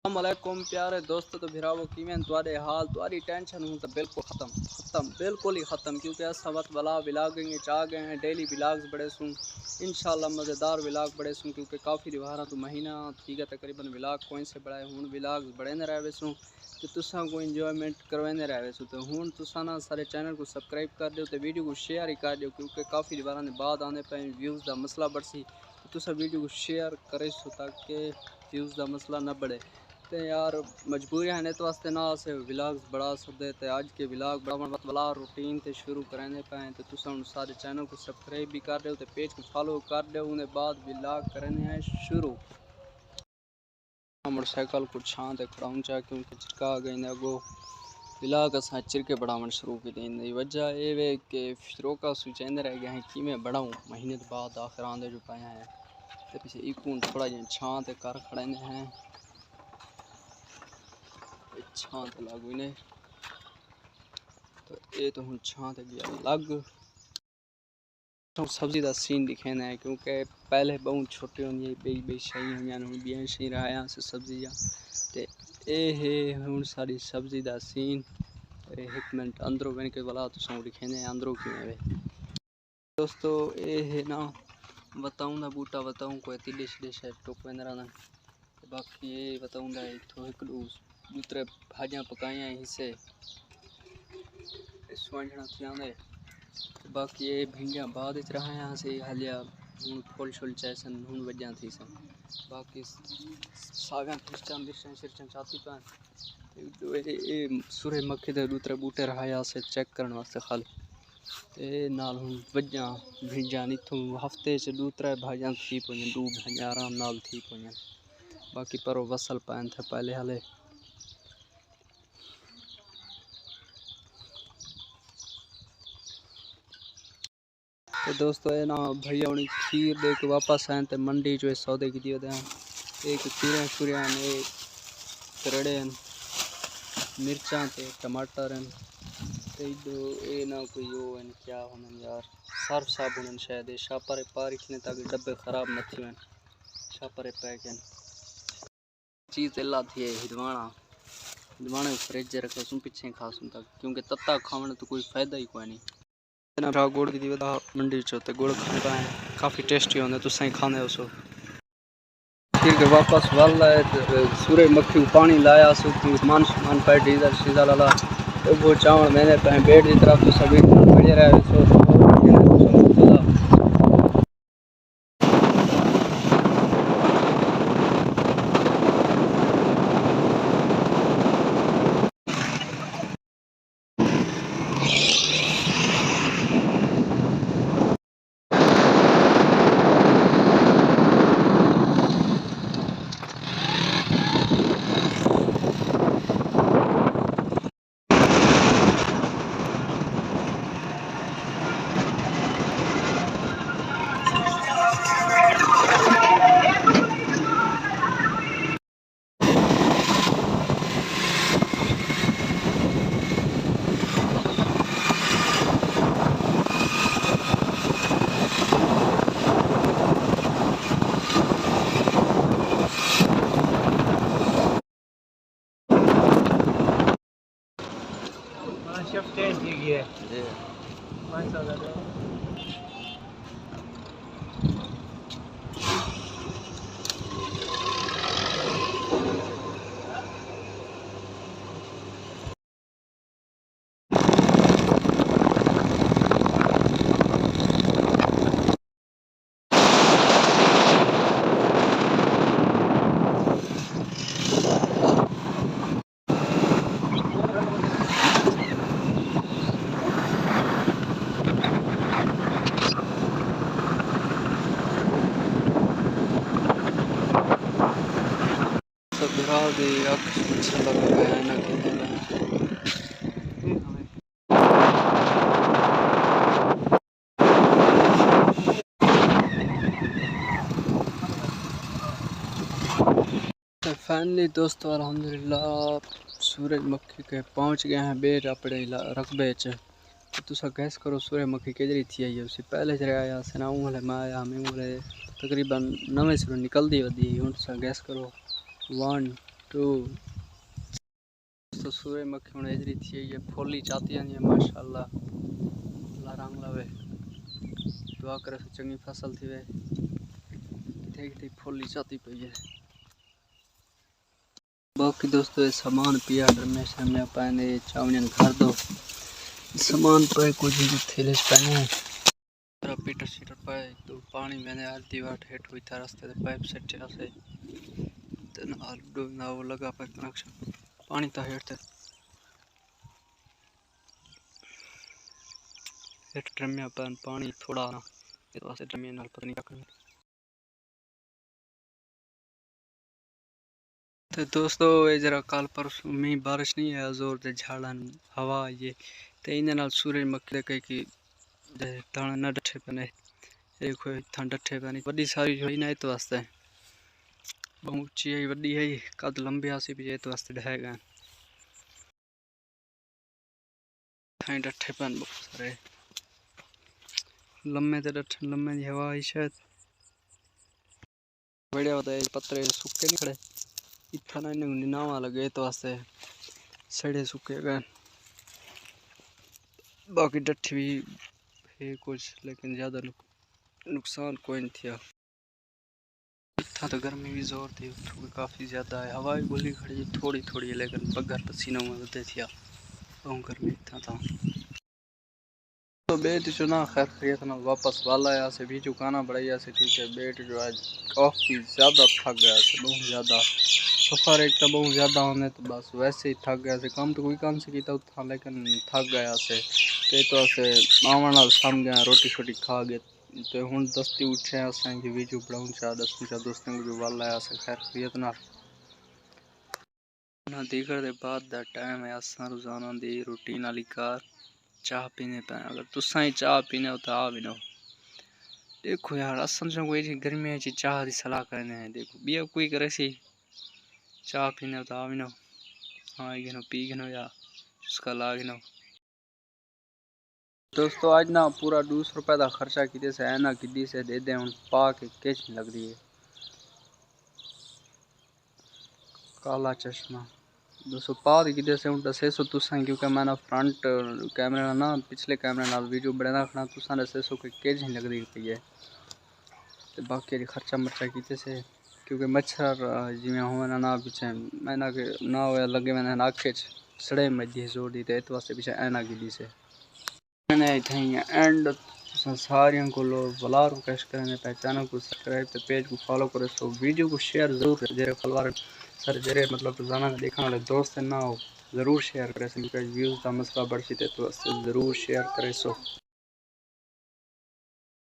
अस्सलामुअलैकुम प्यारे दोस्तों, तो भिरावो किवें तुआरे हाल तुआरी टेंशन हूँ तो बिल्कुल बिल्कुल ही ख़त्म, क्योंकि अस वक्त वाला विलागिंग आ गए हैं। डेली विलाग्स बड़े सूँ इंशाल्लाह मज़ेदार विलाग बड़े सूँ, क्योंकि काफ़ी रिवारा तो महीना थी गया तकरीबन विलाग कोई से बड़े हूँ विलाग्स बड़े न रहे सूँ तो तुसा को इंजॉयमेंट करवाने रहे सूँ। तो हूँ तुसा ना सारे चैनल को सब्सक्राइब कर दो तो वीडियो को शेयर ही कर दो, क्योंकि काफ़ी रिवारा ने बाद आने पे व्यूज़ का मसला बढ़ सी। तो तुसा वीडियो को शेयर करे सो ताकि व्यूज़ का मसला ना बढ़े। तो यार मजबूरियां हैं तो वास्ते ना से विलाग्स बड़ा सदे ते आज के विलाग बड़ा वाला रूटीन ते शुरू कराने पाए। तो तुसा सारे चैनल को सब्सक्राइब भी कर दो तो पेज को फॉलो कर दो। उन्हें बाद विलाग करने हैं शुरू। मोटरसाइकिल को छां ते खड़ाऊं चाह क्योंकि चिरका गई ने अगो विलाग असा चिरके बढ़ावन शुरू की दी। वजह ये वे कि फिरोका सुचेंद रह गए हैं कि मैं बढ़ाऊँ महीने बाद आखिर आंदे जो पाया है। तो पीछे इकून थोड़ा जिहा छां ते कर खड़े हैं छां ते लागू ने। तो ये तो हूँ छां ते गया लग सब्जी का सीन दिखेना है, क्योंकि पहले बहुत छोटे होंगे बई सही हुई बिया सही रहा से सब्जियाँ तो ये हूँ सारी सब्जी का सीन। एक मिनट अंदरों बन के वाला तो सौ दिखेने अंदरों कि दोस्तों ये है ना बताऊँ ना बूटा बताऊँ कोई तिले शिले शायद टोक ना। बाकी ये बताऊँ इतों एक दूसरे भाजियाँ पकाइया हिस्से स्वांजना थी आंदे। बाकी ये भिंडियाँ बाद रहा यहाँ से हालिया हूँ फुल शुल चैसन हूँ वजह थी सन। बाकी सागा मिर्चन शिरचन चाती पान सूरज मक्खी के दूसरे बूटे रहा यहाँ से चेक करने वास्ते खाली ये नाल हूँ वजह भिंडियाँ इतों हफ्ते से दूसरा भाजियाँ थी पोन दू भाजियाँ आराम नाल थी पोन। बाकी पर वसल पान थे पहले हाले। तो दोस्तों ये ना भैया उन्हें खीर दे के वापस आए थे मंडी जो सौदे की दिए थे। एक खीरियाँ शुरियाँ एक करड़े मिर्चा थे टमाटर दो ये ना कोई वो क्या होने यार सर्फ साबुन शायद शापर पार रखने ताकि डब्बे ख़राब न थी शापर पैक चीज़ इला थी हिदवाना फ्रिज रखा सुन पीछे खा सुन तक, क्योंकि तत्ता खाने तो कोई फ़ायदा ही कोई नहीं। गुड़ की दी मंडी चोते गुड़ खाने है काफ़ी टेस्टी होंगे तो सही खाने उसको फिर के वापस वाल लाए सूरज मक्खी को पानी लाया मान सामान पे डीजल सीजल वाला तो वो चावल मैंने पे बेड की तरफ तो सभी बढ़िया रहे फाइनली दोस्तों अल्हम्दुलिल्लाह सूरज मक्खी के पहुँच गए हैं बेर अपने रकबे च। तो तुसा गैस करो सूरज मक्खी केजरी थी आई है उसी पहले च आया से ना हले मैं आया हमें तकरीबन 9 से निकल दी वधी हूँ तुसा गैस करो 1 तो सूर्य मक्खी हुण एजरी थी ये फूली चाती है माशाअल्लाह। अल्लाह रंग लावे, दुआ करे चंगी फसल थी वे किथे किथे फूली चाती पई है। बाकी दोस्तों ये सामान पिया रमेश में पाने चावल घर दो सामान पे कुछ थैले पहने पीटर शीटर पाए तो पानी मैंने आधी वाट हेठ हुई था रास्ते पाइप सेट से ना वो लगा पाए कनेक्शन पानी था हेठ ड्रमिया पर पानी थोड़ा ना इस वास्ते ड्रमिया नाल पता नहीं क्या करना। तो दोस्तों ये जरा कल परसों में बारिश नहीं है जोर से झाड़न हवा ये तो इन नाल सूरज मक्खी कई की दाना न डठे पने एक थां डठे पने बड़ी सारी जो ना तो वास्ते बहुत ऊंची है बड़ी है कद लंबी आसी भी तो वास्ते ढहेगा थां डठे पन बहुत सारे लम्बे तो डठे लम्बे की हवा आई शायद बढ़िया होता है पत्रे सूखे नहीं खड़े इतना ना इन्हें नावा लगे तो वास्ते सड़े सूखे गए बाकी डठी भी है कुछ लेकिन ज़्यादा नुकसान कोई नहीं था। इतना तो गर्मी भी जोर थी काफ़ी ज़्यादा है हवा भी गोली खड़ी थोड़ी थोड़ी है लेकिन बगैर पसीनों में होते थी बहुत गर्मी इतना था। तो बेट जो ना खैर खरीत ना वापस वाला आया से भी चुकाना बढ़िया से क्योंकि बेट जो आज काफ़ी ज़्यादा थक गया से बहुत ज़्यादा सफ़र एक तो बहुत ज़्यादा होने तो बस वैसे ही थक गया से काम तो कोई काम से किया था लेकिन थक गया से तो से मावना साम गया रोटी छोटी खा गए तो हूँ दस्ती उठे असेंगे वीडियो बनाऊँ चाह दस दोस्तों को जो वाला आया से खैर खरीत ना दीगर के बाद दा टाइम है असा रोजाना दी रूटीन वाली कार चाह पीने पे अगर तुसा ही चाह पीने हो तो आ भी नो देखो यार असल जो कोई गर्मी है चाह की सलाह करने हैं देखो बिया कोई करे सी चाह पीने हो तो आ भी नो हाँ गिनो पी गिनो या उसका ला गिनो। दोस्तों आज ना पूरा 200 रुपए का खर्चा किए से है ना किदी से दे दे हूँ पा के किच नहीं लग रही है काला चश्मा 200 पा किधर से दसे सौ तुसा क्योंकि मैंने फ्रंट कैमरे ना पिछले कैमरे नाल वीडियो बना रखना तुसा दसे सौ के केज नहीं लग रही पई है तो बाकी खर्चा मर्चा किते से क्योंकि मच्छर जिमें हो ना पीछे मैंने के ना हो लगे मैंने आखे सड़े मजी जोड़ दी तो वास्ते पीछे ऐना गिदी से मैंने इतना एंड सारियों को लो भला रिक्वेस्ट करें चैनल को सब्सक्राइब तो पेज को फॉलो करो सो वीडियो को शेयर जरूर करें जेरे फलवार सर जेरे मतलब रोजाना देखने वाले दोस्त ना हो जरूर शेयर करें क्योंकि व्यूज़ का मसला बढ़ तो जरूर शेयर करें सो।